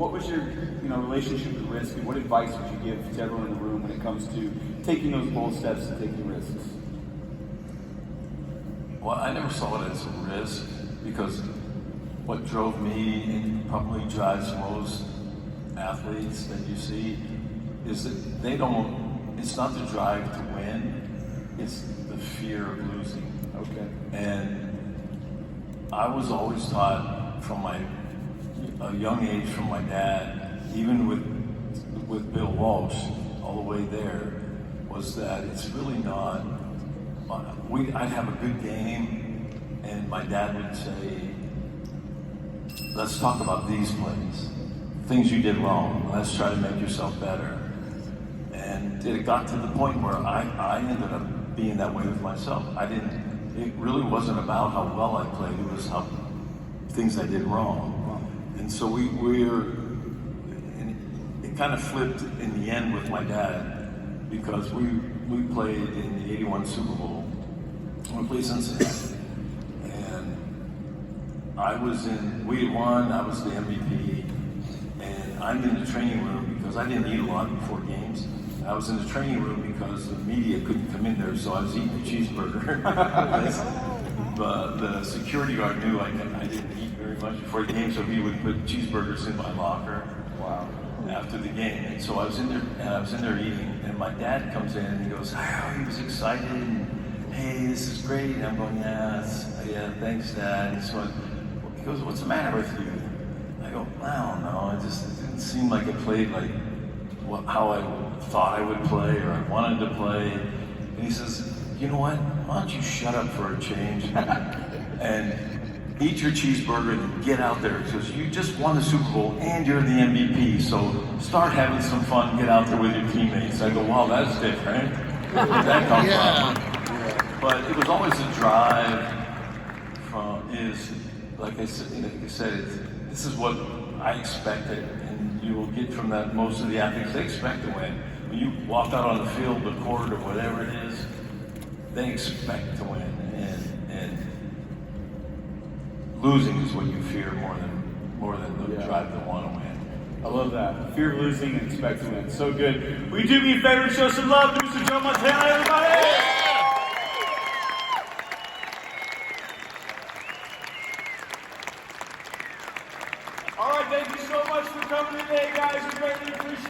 What was your, relationship with risk, and what advice would you give to everyone in the room when it comes to taking those bold steps and taking risks? Well, I never saw it as a risk because what drove me and probably drives most athletes that you see is that it's not the drive to win, it's the fear of losing. Okay. And I was always taught from a young age from my dad, even with Bill Walsh, all the way there, was that it's really not. I'd have a good game, and my dad would say, "Let's talk about these plays, things you did wrong. Let's try to make yourself better." And it got to the point where I ended up being that way with myself. It really wasn't about how well I played; it was how things I did wrong. And so it kind of flipped in the end with my dad, because we played in the '81 Super Bowl. We played Cincinnati, and we had won. I was the MVP, and I'm in the training room because I didn't eat a lot before games. I was in the training room because the media couldn't come in there, so I was eating a cheeseburger. The security guard knew I didn't eat very much before the game, so he would put cheeseburgers in my locker. Wow. After the game. And so I was in there eating, and my dad comes in and he goes, "Oh," he was excited, and, "Hey, this is great." And I'm going, "Yeah, thanks, Dad." And so he goes, "What's the matter with you?" I go, "I don't know, it didn't seem like it played like how I thought I would play or I wanted to play." And he says, "You know what, why don't you shut up for a change and eat your cheeseburger and get out there, because you just won the Super Bowl and you're the MVP, so start having some fun, get out there with your teammates." I go, "Wow, that's different. Where did that come from?" But it was always a drive like I said, this is what I expected, and you will get from that. Most of the athletes, they expect to win. When you walk out on the field, the court, or whatever it is, they expect to win, and losing is what you fear more than the drive to want to win. I love that. Fear of losing and expect to win. So good. We do me a favor and show some love to Mr. Joe Montana, everybody! All right, thank you so much for coming today, guys. We greatly appreciate it.